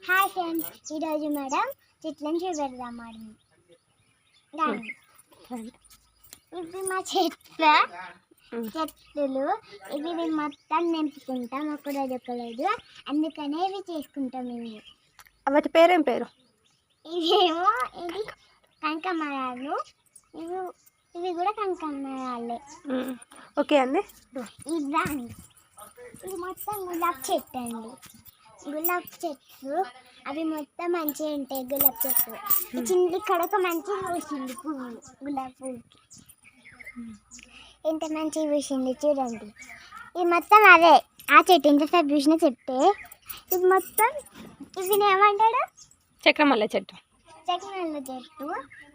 Hi friends, ఈరోజు madam చెట్లను చూపెడదాం madam. ఇవి మా చెట్లు ఇవి మొత్తం నింపుకుంటాం ఒకరోజు అందుకనే ఇవి చేసుకుంటాం. ఇవి వాటి పేరేం పేరు? ఇవేమో ఇది కనకమరాలు, ఇవి ఇవి కూడా కనకమరాలే. ఓకే అండి. ఇది మొత్తం గులాబ్ చెట్టు అండి. గులాబ్ చెట్లు అవి మొత్తం మంచిగా ఉంటాయి. గులాబ్ చెట్లు ఇక్కడ ఒక మంచిగా పూసింది పువ్వు. గులాబ్ పువ్వుకి ఎంత మంచిగా పూసింది చూడండి. ఇది మొత్తం అదే ఆ చెట్టు ఇంతసేపు చూసిన చెట్టే. ఇది మొత్తం ఇవి ఏమంటాడు? చక్రమల్ల చెట్టు. చక్రమల్ల చెట్టు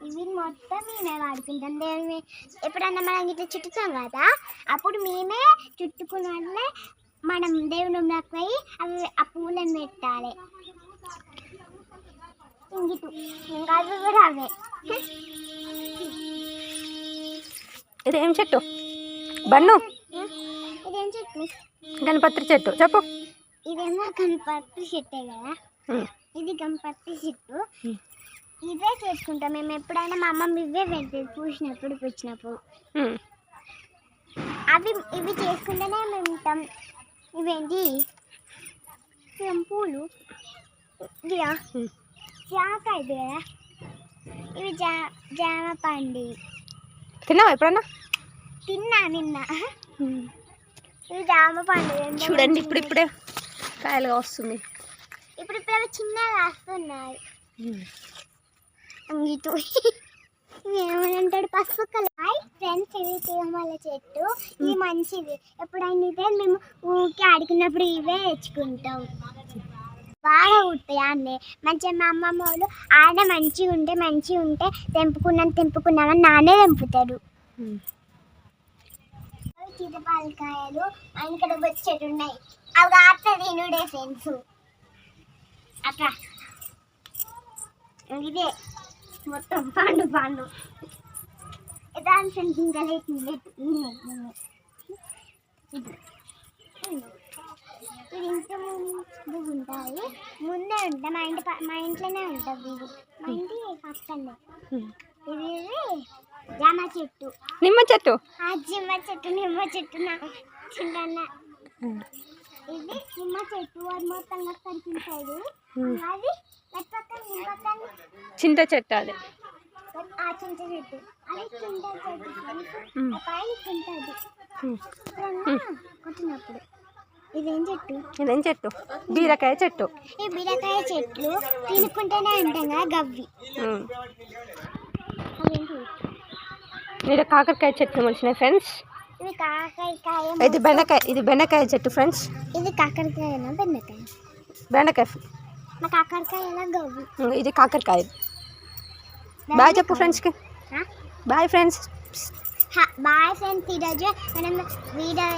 ఇవి మొత్తం మేమే వాడుకుంటాం. దేవుని ఎప్పుడన్నా మనం ఇట్లా చుట్టుతాం కదా, అప్పుడు మేమే చుట్టుకున్న మనం దేవుని పోయి అవి ఆ పూలను పెట్టాలి. ఇంకా అవి కూడా అవే. ఇదేం చెట్టు? బన్ను. ఇదేం చెట్టు? గణపతి చెట్టు. చెప్పు. ఇదేమో గణపతి చెట్టే కదా. ఇది గణపతి చెట్టు. ఇవే చేసుకుంటాం మేము ఎప్పుడైనా. మా అమ్మమ్మ ఇవే పెడుతుంది పూసినప్పుడు. ఇవి చేసుకుంటేనే మేము ఉంటాం. ఇవేంటి పూలు జామకాయ కదా. ఇవి జామ పండు. తిన్నావా ఎప్పుడన్నా? తిన్నా నిన్న. ఇవి జామ పండు చూడండి. ఇప్పుడే కాయలుగా వస్తుంది. ఇప్పుడు అవి చిన్నగా వస్తున్నాయి. ఇటు ఏమంటాడు పసుపు కలర్. హాయ్ ఫ్రెండ్స్, ఇవి తేమల చెట్టు. ఇది మంచిది. ఎప్పుడైనా ఇదే మేము ఊరికి ఆడుకున్నప్పుడు ఇవే తెచ్చుకుంటాం. బాగా ఉంటాయి అన్నీ మంచిగా. మా అమ్మమ్మ వాళ్ళు ఆడ మంచిగా ఉంటే తెంపుకున్నామని నానే తెంపుతారు. చీతపాలకాయలు ఇక్కడ చెట్టు ఉన్నాయి. అవి కాస్త తినుడే ఫ్రెండ్స్. అట్లా ఇదే మొత్తం పండు దాని ఫ్రెండ్స్ ఇంకా ఇది ఇంకా ముందు ఉంటాయి. ముందే ఉంటాయి. మా ఇంట్లోనే ఉంటుంది. ఇది మా ఇంటి పక్కనే. ఇది జామ చెట్టు. నిమ్మ చెట్టు. నిమ్మ చెట్టు చిన్న. ఇది నిమ్మ చెట్టు. అది మొత్తం కనిపించాడు. అది చింత చెట్టు. అదే చింత చెట్టు. అది చింత చెట్టు పైన చింతది కొట్టినప్పుడు. ఇదేం చెట్టు? బీరకాయ చెట్టు. ఈ బీరకాయ చెట్లు తినుకుంటేనే ఉంటాం కదా గవ్వి. ఇక్కడ కాకరకాయ చెట్లు మొలిచినాయి ఫ్రెండ్స్. ఇది కాకరకాయ. ఇది బెండకాయ చెట్టు ఫ్రెండ్స్. ఇది కాకరకాయనా బెండకాయ? బెండకాయ. మా కాకరకాయ ఎలా గవ్వి. ఇది కాకరకాయ. బాయ్ చెప్పు ఫ్రెండ్స్కి. Bye friends. Bye friends. ఈరోజు మనం వీడియో